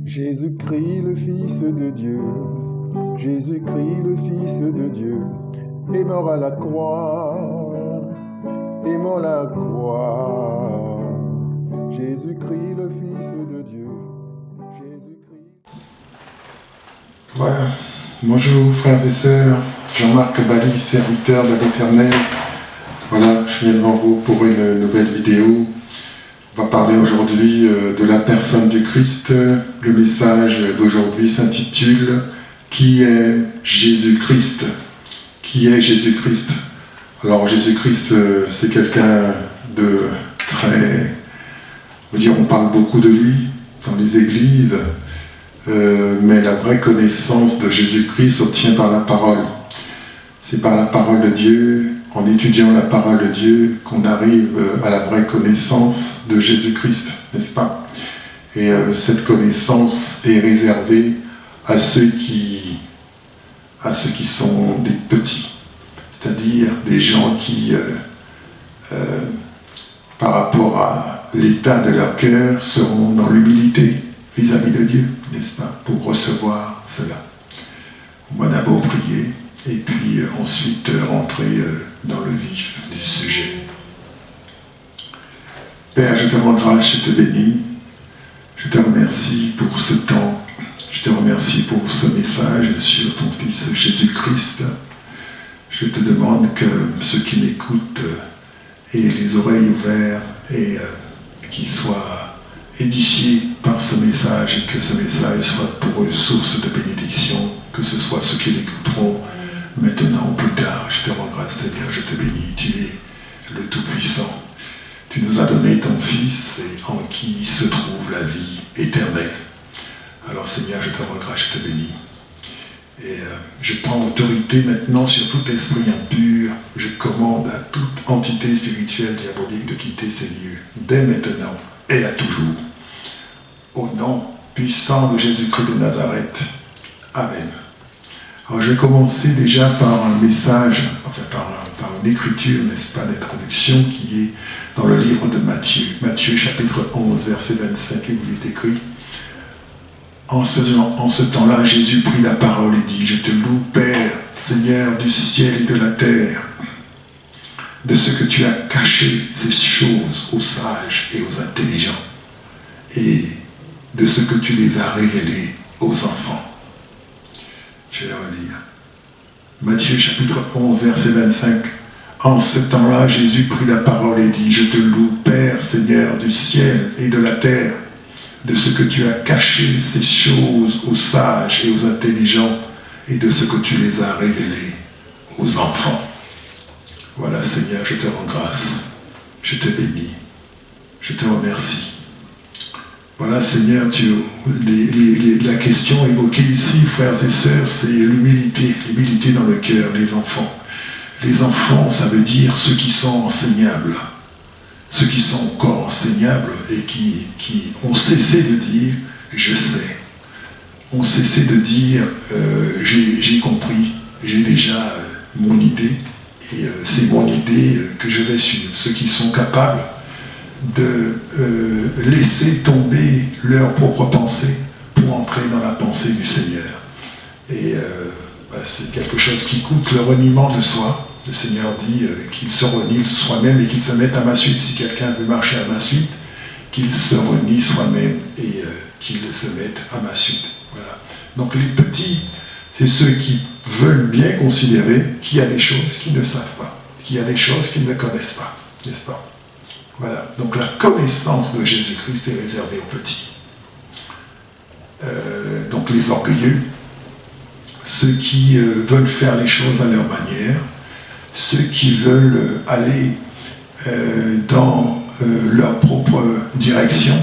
Jésus-Christ, le Fils de Dieu, Jésus-Christ, le Fils de Dieu, est mort à la croix, est mort à la croix. Jésus-Christ, le Fils de Dieu, Jésus-Christ. Voilà. Bonjour frères et sœurs, Jean-Marc Bali, serviteur de l'Éternel. Voilà, je viens devant vous pour une nouvelle vidéo. On va parler aujourd'hui de la personne du Christ. Le message d'aujourd'hui s'intitule « Qui est Jésus-Christ ?» Qui est Jésus-Christ? Alors Jésus-Christ, c'est quelqu'un de très... on parle beaucoup de lui dans les églises, mais la vraie connaissance de Jésus-Christ s'obtient par la parole. C'est par la parole de Dieu, en étudiant la parole de Dieu, qu'on arrive à la vraie connaissance de Jésus-Christ, n'est-ce pas? Et cette connaissance est réservée à ceux qui sont des petits, c'est-à-dire des gens qui, par rapport à l'état de leur cœur, seront dans l'humilité vis-à-vis de Dieu, n'est-ce pas, pour recevoir cela. On va d'abord prier, et puis ensuite rentrer dans le vif du sujet. Père, je te rends grâce, je te bénis, je te remercie pour ce temps, je te remercie pour ce message sur ton Fils Jésus-Christ. Je te demande que ceux qui m'écoutent aient les oreilles ouvertes et qu'ils soient édifiés par ce message et que ce message soit pour eux source de bénédiction, que ce soit ceux qui l'écouteront maintenant ou plus tard. Je te rends grâce, Seigneur, je te bénis, tu es le Tout-Puissant. Tu nous as donné ton Fils et en qui se trouve la vie éternelle. Alors Seigneur, je te rends grâce, je te bénis. Et je prends autorité maintenant sur tout esprit impur. Je commande à toute entité spirituelle diabolique de quitter ces lieux, dès maintenant et à toujours. Au nom puissant de Jésus-Christ de Nazareth. Amen. Alors je vais commencer déjà par un message, par une écriture, n'est-ce pas, d'introduction qui est dans le livre de Matthieu. Matthieu chapitre 11, verset 25, et vous est écrit. En ce temps-là, Jésus prit la parole et dit « Je te loue, Père, Seigneur du ciel et de la terre, de ce que tu as caché ces choses aux sages et aux intelligents, et de ce que tu les as révélées aux enfants. » Je vais relire. Matthieu chapitre 11, verset 25. En ce temps-là, Jésus prit la parole et dit « Je te loue, Père, Seigneur du ciel et de la terre, de ce que tu as caché ces choses aux sages et aux intelligents, et de ce que tu les as révélées aux enfants. » Voilà, Seigneur, je te rends grâce, je te bénis, je te remercie. Voilà, Seigneur, la question évoquée ici, frères et sœurs, c'est l'humilité dans le cœur, les enfants. Les enfants, ça veut dire ceux qui sont enseignables. Ceux qui sont encore enseignables et qui ont cessé de dire « je sais », ont cessé de dire « j'ai compris, j'ai déjà mon idée et c'est mon idée que je vais suivre ». Ceux qui sont capables de laisser tomber leurs propres pensées pour entrer dans la pensée du Seigneur. Et c'est quelque chose qui coûte le reniement de soi. Le Seigneur dit qu'il se renie de soi-même et qu'il se mette à ma suite. Si quelqu'un veut marcher à ma suite, qu'il se renie soi-même et qu'il se mette à ma suite. Voilà. Donc les petits, c'est ceux qui veulent bien considérer qu'il y a des choses qu'ils ne savent pas, qu'il y a des choses qu'ils ne connaissent pas, n'est-ce pas? Voilà. Donc la connaissance de Jésus-Christ est réservée aux petits. Donc les orgueilleux, ceux qui veulent faire les choses à leur manière, ceux qui veulent aller dans leur propre direction,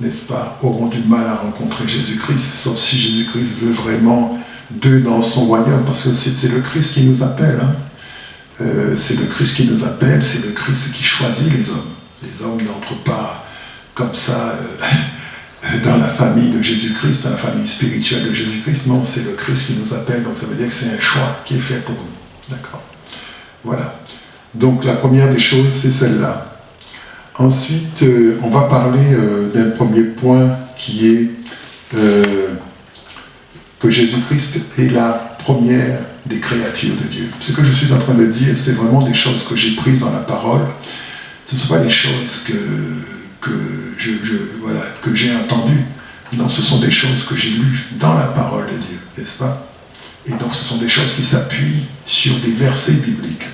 n'est-ce pas, auront du mal à rencontrer Jésus-Christ, sauf si Jésus-Christ veut vraiment d'eux dans son royaume, parce que c'est le Christ qui nous appelle. Hein. C'est le Christ qui nous appelle, c'est le Christ qui choisit les hommes. Les hommes n'entrent pas comme ça dans la famille de Jésus-Christ, dans la famille spirituelle de Jésus-Christ. Non, c'est le Christ qui nous appelle, donc ça veut dire que c'est un choix qui est fait pour nous. D'accord. Voilà. Donc la première des choses, c'est celle-là. Ensuite, on va parler d'un premier point qui est que Jésus-Christ est la première des créatures de Dieu. Ce que je suis en train de dire, c'est vraiment des choses que j'ai prises dans la parole. Ce ne sont pas des choses que j'ai entendues. Non, ce sont des choses que j'ai lues dans la parole de Dieu, n'est-ce pas? Et donc ce sont des choses qui s'appuient sur des versets bibliques.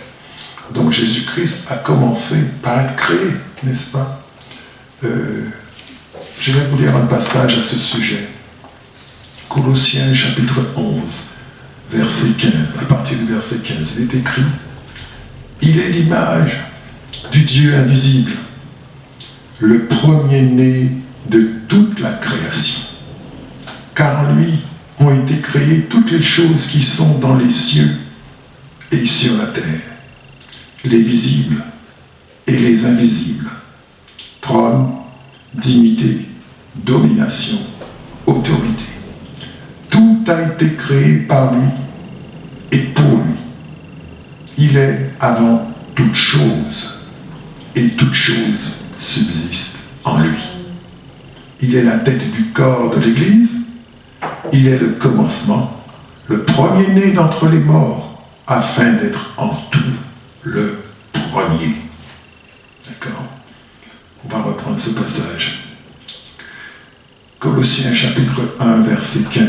Donc Jésus-Christ a commencé par être créé, n'est-ce pas? Je vais vous lire un passage à ce sujet. Colossiens chapitre 11, verset 15. À partir du verset 15, il est écrit « Il est l'image du Dieu invisible, le premier-né de toute la création. Car en lui ont été créées toutes les choses qui sont dans les cieux et sur la terre, les visibles et les invisibles, trône, dignité, domination, autorité. Tout a été créé par lui et pour lui. Il est avant toute chose, et toute chose subsiste en lui. Il est la tête du corps de l'Église, il est le commencement, le premier-né d'entre les morts, afin d'être en tout le premier. » D'accord? On va reprendre ce passage. Colossiens chapitre 1, verset 15.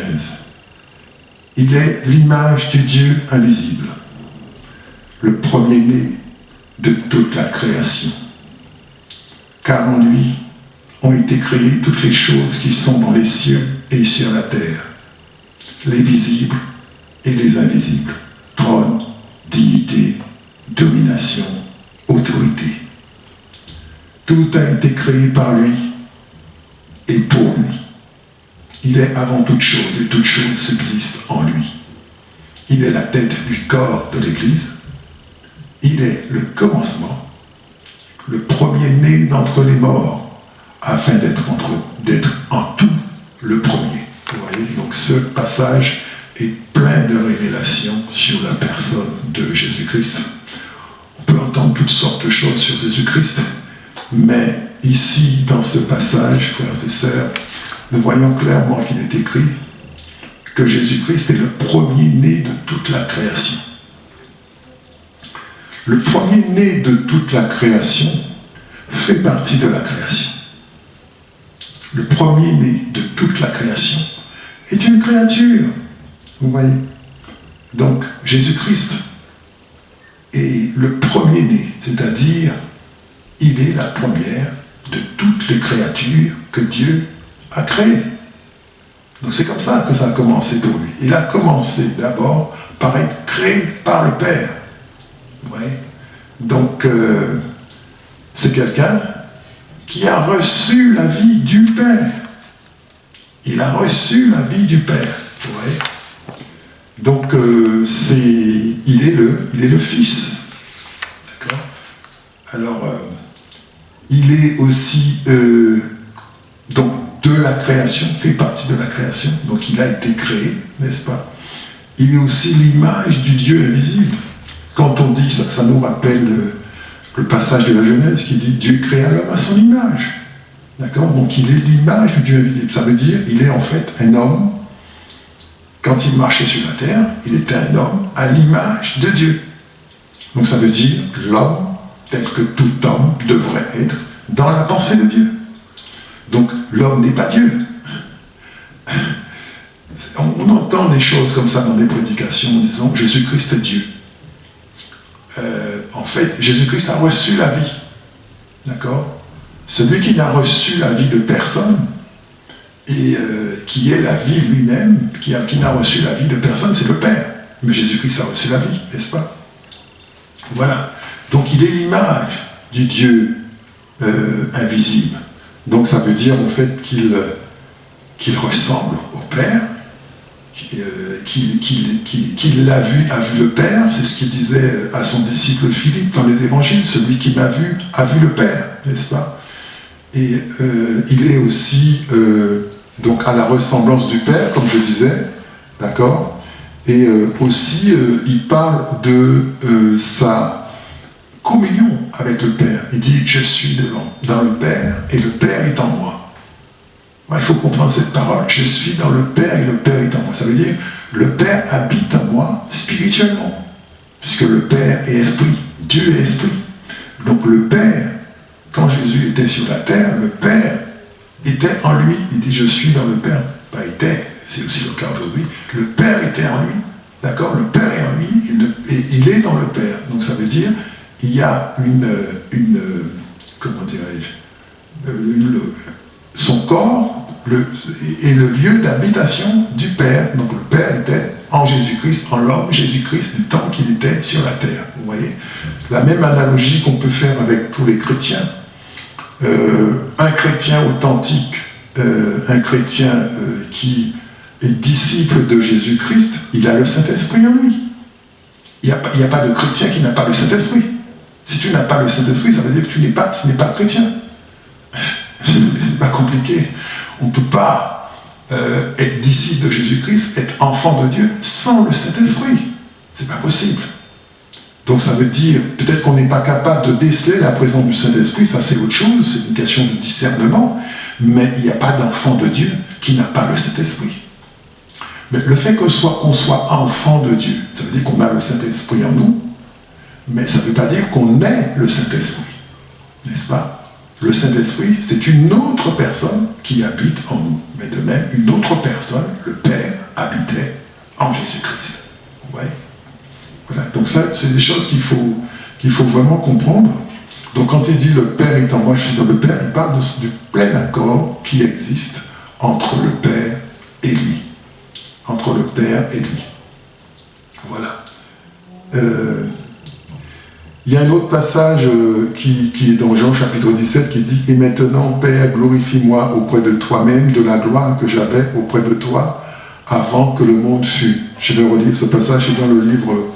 Il est l'image du Dieu invisible, le premier-né de toute la création. Car en lui ont été créées toutes les choses qui sont dans les cieux et sur la terre, les visibles et les invisibles, trône, dignité, domination, autorité. Tout a été créé par lui et pour lui. Il est avant toute chose et toute chose subsiste en lui. Il est la tête du corps de l'Église. Il est le commencement, le premier-né d'entre les morts, afin d'être en tout le premier. Vous voyez, donc ce passage est plein de révélations sur la personne de Jésus-Christ. On peut entendre toutes sortes de choses sur Jésus-Christ, mais ici, dans ce passage, frères et sœurs, nous voyons clairement qu'il est écrit que Jésus-Christ est le premier-né de toute la création. Le premier-né de toute la création fait partie de la création. Le premier-né de toute la création est une créature. Vous voyez? Donc, Jésus-Christ est le premier-né, c'est-à-dire, il est la première de toutes les créatures que Dieu a créées. Donc c'est comme ça que ça a commencé pour lui. Il a commencé d'abord par être créé par le Père. Vous voyez? Donc, c'est quelqu'un qui a reçu la vie du Père. Il a reçu la vie du Père. Vous voyez? Donc, il est le Fils. D'accord? Alors, il est aussi donc de la création, fait partie de la création. Donc, il a été créé, n'est-ce pas? Il est aussi l'image du Dieu invisible. Quand on dit ça, ça nous rappelle le passage de la Genèse qui dit « Dieu créa l'homme à son image ». D'accord? Donc il est l'image du Dieu invisible. Ça veut dire qu'il est en fait un homme. Quand il marchait sur la terre, il était un homme à l'image de Dieu. Donc ça veut dire l'homme, tel que tout homme, devrait être dans la pensée de Dieu. Donc l'homme n'est pas Dieu. On entend des choses comme ça dans des prédications en disant « Jésus-Christ est Dieu ». En fait, Jésus-Christ a reçu la vie. D'accord? Celui qui n'a reçu la vie de personne, et qui est la vie lui-même, qui n'a reçu la vie de personne, c'est le Père. Mais Jésus-Christ a reçu la vie, n'est-ce pas? Voilà. Donc il est l'image du Dieu invisible. Donc ça veut dire en fait qu'il ressemble au Père, qu'il a vu le Père. C'est ce qu'il disait à son disciple Philippe dans les évangiles. Celui qui m'a vu a vu le Père, n'est-ce pas? Et il est aussi donc à la ressemblance du Père, comme je disais, d'accord? Et aussi il parle de sa communion avec le Père. Il dit, je suis dans le Père et le Père est en moi. Il faut comprendre cette parole. Je suis dans le Père et le Père est en moi. Ça veut dire, le Père habite en moi spirituellement. Puisque le Père est esprit. Dieu est esprit. Donc le Père, quand Jésus était sur la terre, le Père était en lui. Il dit, je suis dans le Père. Pas était, c'est aussi le cas aujourd'hui. Le Père était en lui. D'accord? Le Père est en lui et il est dans le Père. Donc ça veut dire, il y a comment dirais-je, son corps est le lieu d'habitation du Père. Donc le Père était en Jésus-Christ, en l'homme Jésus-Christ, du temps qu'il était sur la terre. Vous voyez? La même analogie qu'on peut faire avec tous les chrétiens. Un chrétien authentique, un chrétien qui est disciple de Jésus-Christ, il a le Saint-Esprit en lui. Il n'y a pas de chrétien qui n'a pas le Saint-Esprit. Si tu n'as pas le Saint-Esprit, ça veut dire que tu n'es pas chrétien. C'est pas compliqué. On ne peut pas être disciple de Jésus-Christ, être enfant de Dieu sans le Saint-Esprit. C'est pas possible. Donc ça veut dire, peut-être qu'on n'est pas capable de déceler la présence du Saint-Esprit, ça c'est autre chose, c'est une question de discernement, mais il n'y a pas d'enfant de Dieu qui n'a pas le Saint-Esprit. Mais le fait qu'on soit enfant de Dieu, ça veut dire qu'on a le Saint-Esprit en nous, mais ça ne veut pas dire qu'on est le Saint-Esprit, n'est-ce pas? Le Saint-Esprit, c'est une autre personne qui habite en nous, mais de même, une autre personne, le Père, habitait en Jésus-Christ. Vous voyez? Voilà. Donc ça, c'est des choses qu'il faut vraiment comprendre. Donc quand il dit le Père est en moi, je suis dans le Père, il parle du plein accord qui existe entre le Père et lui. Entre le Père et lui. Voilà. Il y a un autre passage qui est dans Jean chapitre 17 qui dit « Et maintenant, Père, glorifie-moi auprès de toi-même de la gloire que j'avais auprès de toi avant que le monde fût. » Je vais relire ce passage, c'est dans le livre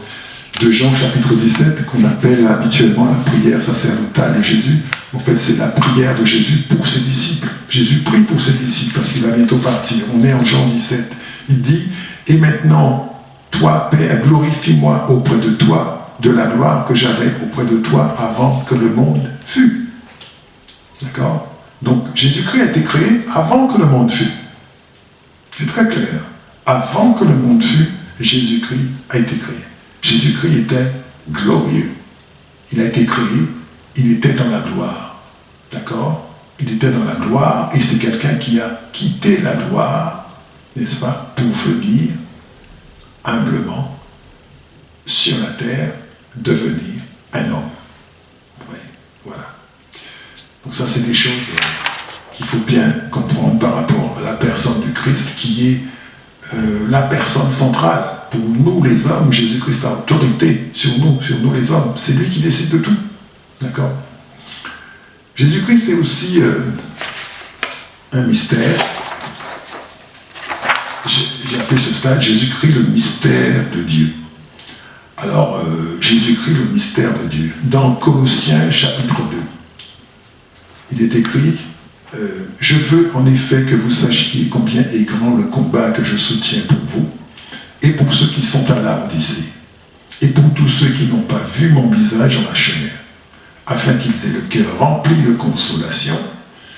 de Jean chapitre 17 qu'on appelle habituellement la prière sacerdotale de Jésus. En fait, c'est la prière de Jésus pour ses disciples. Jésus prie pour ses disciples parce qu'il va bientôt partir. On est en Jean 17. Il dit « Et maintenant, toi, Père, glorifie-moi auprès de toi de la gloire que j'avais auprès de toi avant que le monde fût. » D'accord? Donc, Jésus-Christ a été créé avant que le monde fût. C'est très clair. Avant que le monde fût, Jésus-Christ a été créé. Jésus-Christ était glorieux. Il a été créé, il était dans la gloire. D'accord? Il était dans la gloire et c'est quelqu'un qui a quitté la gloire, n'est-ce pas, pour venir humblement sur la terre devenir un homme. Oui, voilà. Donc ça, c'est des choses qu'il faut bien comprendre par rapport à la personne du Christ qui est la personne centrale. Pour nous les hommes, Jésus-Christ a autorité sur nous les hommes. C'est lui qui décide de tout. D'accord? Jésus-Christ est aussi un mystère. J'ai appelé ce stade Jésus-Christ le mystère de Dieu. Alors, Jésus-Christ le mystère de Dieu. Dans Colossiens chapitre 2, il est écrit « Je veux en effet que vous sachiez combien est grand le combat que je soutiens pour vous, et pour ceux qui sont à Laodicée, et pour tous ceux qui n'ont pas vu mon visage en la chair, afin qu'ils aient le cœur rempli de consolation,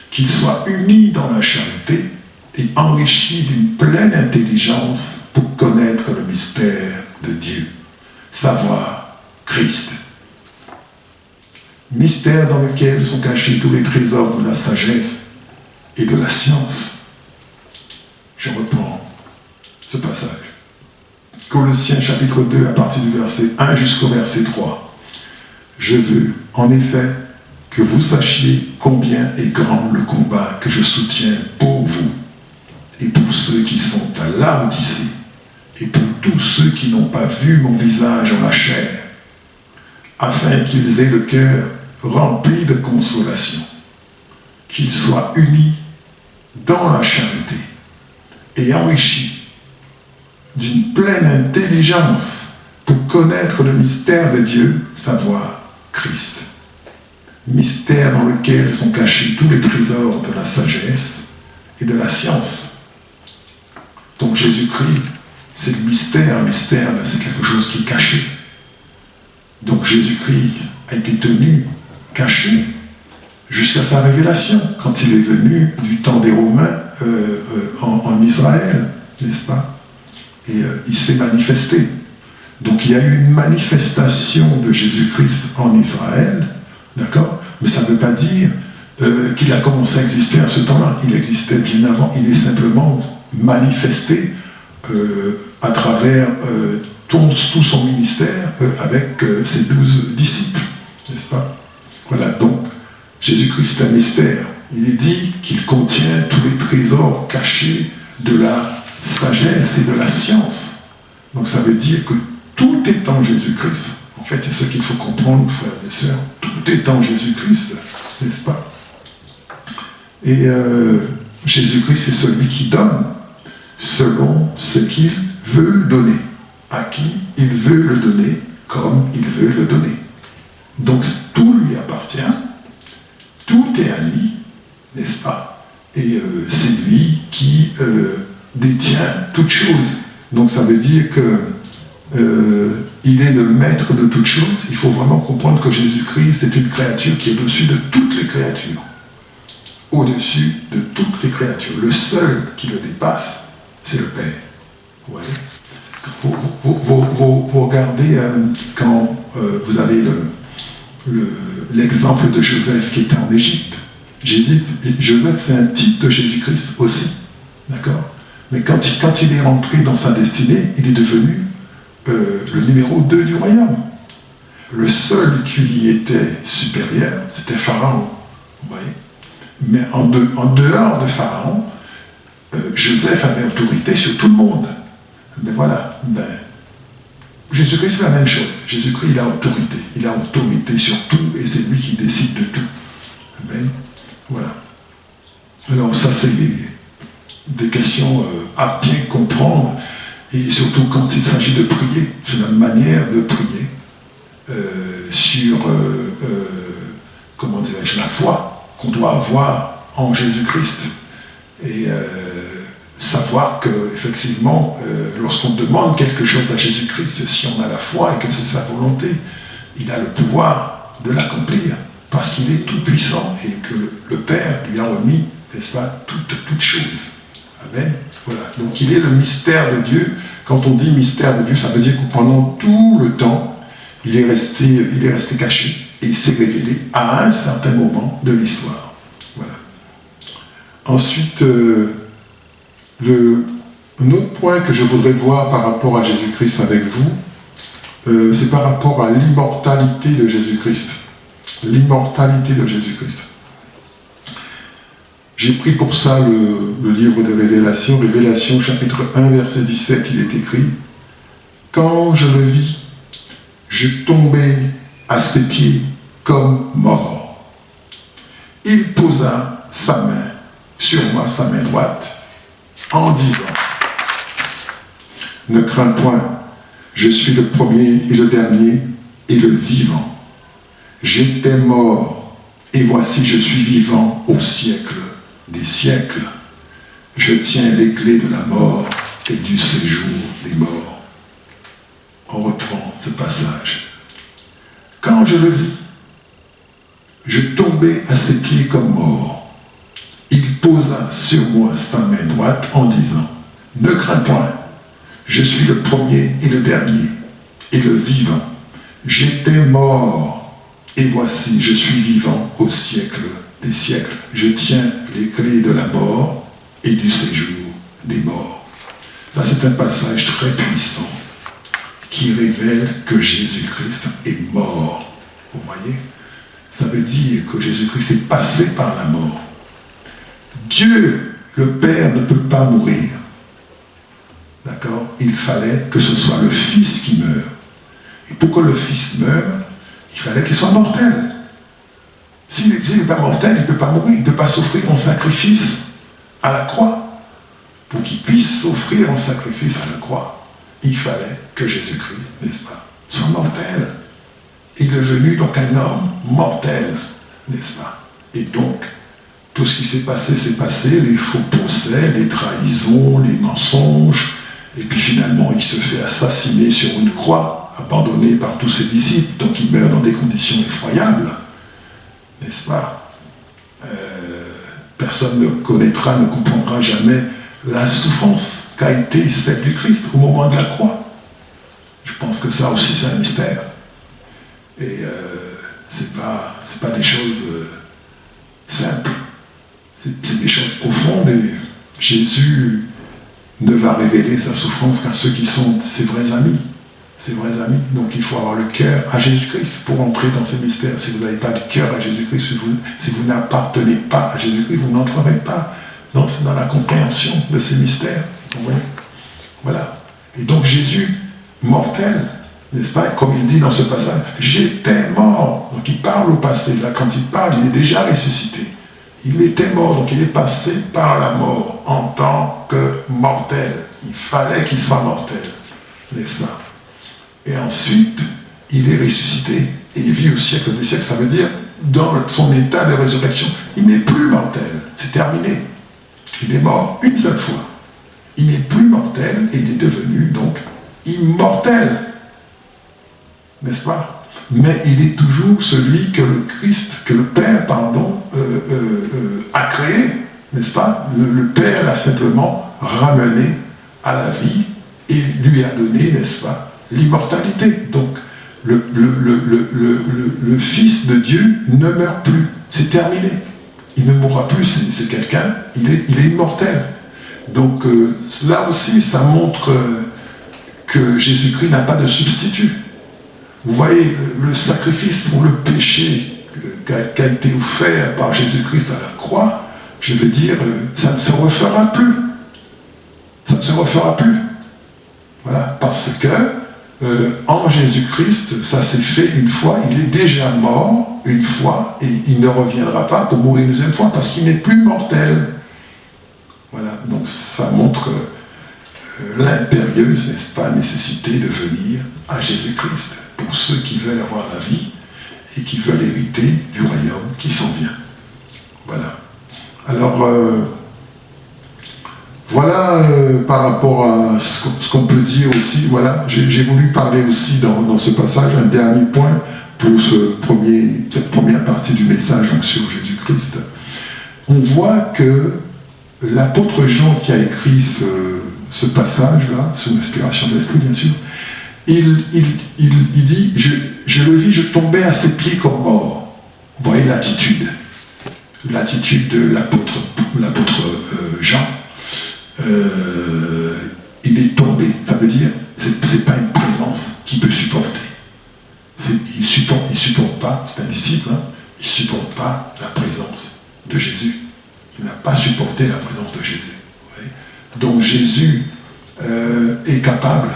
qu'ils soient unis dans la charité et enrichis d'une pleine intelligence pour connaître le mystère de Dieu, savoir Christ. Mystère dans lequel sont cachés tous les trésors de la sagesse et de la science. Je reprends ce passage. Colossiens chapitre 2 à partir du verset 1 jusqu'au verset 3. Je veux, en effet, que vous sachiez combien est grand le combat que je soutiens pour vous et pour ceux qui sont à Laodicée et pour tous ceux qui n'ont pas vu mon visage en la chair, afin qu'ils aient le cœur rempli de consolation, qu'ils soient unis dans la charité et enrichis d'une pleine intelligence pour connaître le mystère de Dieu, savoir Christ. Mystère dans lequel sont cachés tous les trésors de la sagesse et de la science. Donc Jésus-Christ, c'est le mystère. Un mystère, c'est quelque chose qui est caché. Donc Jésus-Christ a été tenu caché jusqu'à sa révélation, quand il est venu du temps des Romains en Israël, n'est-ce pas? Et il s'est manifesté. Donc il y a eu une manifestation de Jésus-Christ en Israël, d'accord? Mais ça ne veut pas dire qu'il a commencé à exister à ce temps-là. Il existait bien avant. Il est simplement manifesté à travers tout son ministère avec ses 12 disciples, n'est-ce pas? Voilà, donc Jésus-Christ est un mystère. Il est dit qu'il contient tous les trésors cachés de la sagesse et de la science. Donc ça veut dire que tout est en Jésus-Christ. En fait, c'est ce qu'il faut comprendre, frères et sœurs. Tout est en Jésus-Christ, n'est-ce pas? Et Jésus-Christ, c'est celui qui donne selon ce qu'il veut donner. À qui il veut le donner, comme il veut le donner. Donc tout lui appartient, tout est à lui, n'est-ce pas? Et c'est lui qui détient toutes choses. Donc ça veut dire que il est le maître de toutes choses. Il faut vraiment comprendre que Jésus-Christ est une créature qui est au-dessus de toutes les créatures. Au-dessus de toutes les créatures. Le seul qui le dépasse, c'est le Père. Vous voyez? Vous regardez quand vous avez l'exemple de Joseph qui était en Égypte. Joseph, c'est un type de Jésus-Christ aussi. D'accord? Mais quand il est rentré dans sa destinée, il est devenu le numéro 2 du royaume. Le seul qui lui était supérieur, c'était Pharaon. Vous voyez? Mais en dehors de Pharaon, Joseph avait autorité sur tout le monde. Mais voilà, Jésus-Christ, c'est la même chose. Jésus-Christ, il a autorité. Il a autorité sur tout et c'est lui qui décide de tout. Amen. Voilà. Alors ça, c'est des questions à bien comprendre, et surtout quand il s'agit de prier, sur la manière de prier, sur, comment dirais-je, la foi qu'on doit avoir en Jésus-Christ. Et savoir qu'effectivement, lorsqu'on demande quelque chose à Jésus-Christ, si on a la foi et que c'est sa volonté, il a le pouvoir de l'accomplir, parce qu'il est tout puissant et que le Père lui a remis, n'est-ce pas, toutes choses. Amen. Voilà. Donc il est le mystère de Dieu. Quand on dit mystère de Dieu, ça veut dire que pendant tout le temps, il est resté caché et il s'est révélé à un certain moment de l'histoire. Voilà. Ensuite, un autre point que je voudrais voir par rapport à Jésus-Christ avec vous, c'est par rapport à l'immortalité de Jésus-Christ. L'immortalité de Jésus-Christ. J'ai pris pour ça le livre de Révélation, Révélation chapitre 1, verset 17, il est écrit « Quand je le vis, je tombai à ses pieds comme mort. Il posa sa main sur moi, sa main droite, en disant « Ne crains point, je suis le premier et le dernier et le vivant. J'étais mort, et voici je suis vivant au siècle des siècles. Je tiens les clés de la mort et du séjour des morts. » On reprend ce passage. Quand je le vis, je tombais à ses pieds comme mort. Il posa sur moi sa main droite en disant « Ne crains point, je suis le premier et le dernier, et le vivant. J'étais mort, et voici, je suis vivant au siècle des siècles. Je tiens les clés de la mort et du séjour des morts. » Là, c'est un passage très puissant qui révèle que Jésus-Christ est mort. Vous voyez? Ça veut dire que Jésus-Christ est passé par la mort. Dieu, le Père, ne peut pas mourir. D'accord? Il fallait que ce soit le Fils qui meure. Et pour que le Fils meure, il fallait qu'il soit mortel. S'il n'est pas mortel, il ne peut pas mourir, il ne peut pas s'offrir en sacrifice à la croix. Pour qu'il puisse s'offrir en sacrifice à la croix, il fallait que Jésus-Christ, n'est-ce pas, soit mortel. Il est devenu donc un homme mortel, n'est-ce pas? Et donc, tout ce qui s'est passé, les faux procès, les trahisons, les mensonges, et puis finalement il se fait assassiner sur une croix, abandonné par tous ses disciples, donc il meurt dans des conditions effroyables. n'est-ce pas? Personne ne connaîtra, ne comprendra jamais la souffrance qu'a été celle du Christ au moment de la croix. Je pense que ça aussi c'est un mystère. Et c'est pas des choses simples. C'est des choses profondes et Jésus ne va révéler sa souffrance qu'à ceux qui sont ses vrais amis. Ses vrais amis. Donc il faut avoir le cœur à Jésus-Christ pour entrer dans ces mystères. Si vous n'avez pas le cœur à Jésus-Christ, si vous n'appartenez pas à Jésus-Christ, vous n'entrerez pas dans la compréhension de ces mystères. Voilà. Et donc Jésus, mortel, n'est-ce pas? Comme il dit dans ce passage, j'étais mort. Donc il parle au passé. Là, quand il parle, il est déjà ressuscité. Il était mort, donc il est passé par la mort en tant que mortel. Il fallait qu'il soit mortel, n'est-ce pas? Et ensuite, il est ressuscité et il vit au siècle des siècles. Ça veut dire, dans son état de résurrection, il n'est plus mortel. C'est terminé. Il est mort une seule fois. Il n'est plus mortel et il est devenu donc immortel. N'est-ce pas? Mais il est toujours celui que le Christ, que le Père, a créé. N'est-ce pas? Le Père l'a simplement ramené à la vie et lui a donné, n'est-ce pas, l'immortalité. Donc, le Fils de Dieu ne meurt plus. C'est terminé. Il ne mourra plus. C'est quelqu'un, il est immortel. Donc, là aussi, ça montre que Jésus-Christ n'a pas de substitut. Vous voyez, le sacrifice pour le péché qu'a été offert par Jésus-Christ à la croix, je veux dire, ça ne se refera plus. Ça ne se refera plus. Voilà, parce que en Jésus-Christ, ça s'est fait une fois, il est déjà mort une fois, et il ne reviendra pas pour mourir une deuxième fois, parce qu'il n'est plus mortel. Voilà, donc ça montre l'impérieuse, n'est-ce pas, nécessité de venir à Jésus-Christ, pour ceux qui veulent avoir la vie, et qui veulent hériter du royaume qui s'en vient. Voilà. Alors, voilà par rapport à ce qu'on peut dire aussi, voilà, j'ai voulu parler aussi dans ce passage, un dernier point pour cette première partie du message donc, sur Jésus-Christ. On voit que l'apôtre Jean qui a écrit ce passage-là, sous l'inspiration de l'Esprit bien sûr, il dit, je le vis, je tombais à ses pieds comme mort. Vous voyez l'attitude de l'apôtre Jean. Il est tombé, ça veut dire, c'est pas une présence qu'il peut supporter. Il supporte pas, c'est un disciple, hein, il supporte pas la présence de Jésus. Il n'a pas supporté la présence de Jésus. Donc Jésus est capable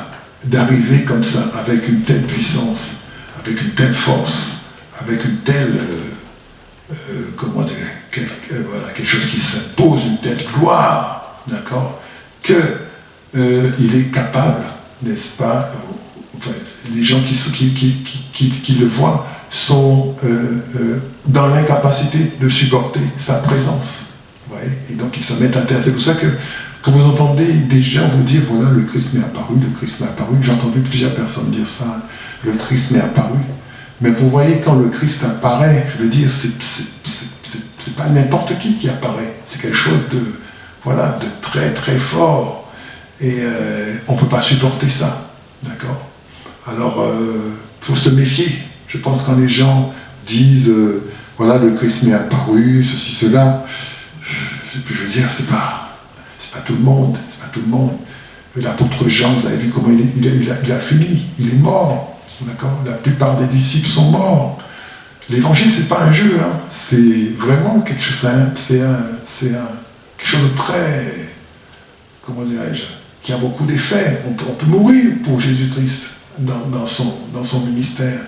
d'arriver comme ça, avec une telle puissance, avec une telle force, avec une telle, comment dire, quelque chose qui s'impose, une telle gloire, d'accord, qu'il est capable, n'est-ce pas, les gens qui le voient sont dans l'incapacité de supporter sa présence. Ouais, et donc ils se mettent à terre. C'est pour ça que quand vous entendez des gens vous dire, voilà, le Christ m'est apparu, j'ai entendu plusieurs personnes dire ça, le Christ m'est apparu. Mais vous voyez, quand le Christ apparaît, je veux dire, c'est pas n'importe qui apparaît. C'est quelque chose de très très fort. Et on ne peut pas supporter ça. D'accord? Alors, il faut se méfier. Je pense que quand les gens disent, voilà, le Christ m'est apparu, ceci, cela, je veux dire, c'est pas tout le monde, L'apôtre Jean, vous avez vu comment il a fini, il est mort, d'accord? La plupart des disciples sont morts. L'évangile, c'est pas un jeu, hein. C'est vraiment quelque chose, quelque chose de très, comment dirais-je, qui a beaucoup d'effets. On peut mourir pour Jésus-Christ dans son ministère.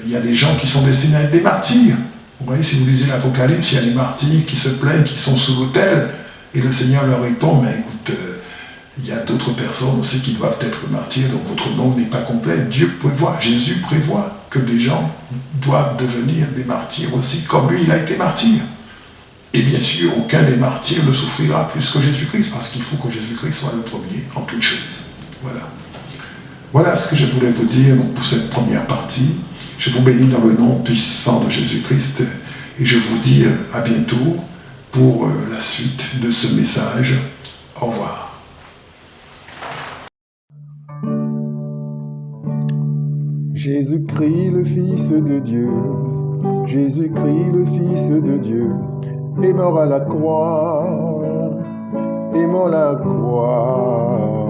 Il y a des gens qui sont destinés à être des martyrs. Vous voyez, si vous lisez l'Apocalypse, il y a des martyrs qui se plaignent, qui sont sous l'autel. Et le Seigneur leur répond, mais écoute, il y a d'autres personnes aussi qui doivent être martyrs, donc votre nom n'est pas complet. Dieu prévoit, Jésus prévoit que des gens doivent devenir des martyrs aussi, comme lui, il a été martyr. Et bien sûr, aucun des martyrs ne souffrira plus que Jésus-Christ, parce qu'il faut que Jésus-Christ soit le premier en toutes choses. Voilà. Voilà ce que je voulais vous dire donc, pour cette première partie. Je vous bénis dans le nom puissant de Jésus-Christ Et je vous dis à bientôt pour la suite de ce message. Au revoir. Jésus-Christ, le Fils de Dieu, Jésus-Christ, le Fils de Dieu, est mort à la croix, est mort à la croix.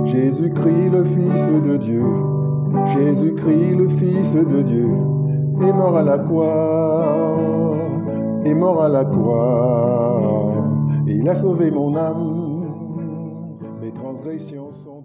Jésus-Christ, le Fils de Dieu, Jésus-Christ, le Fils de Dieu, est mort à la croix, est mort à la croix. Il a sauvé mon âme, mes transgressions sont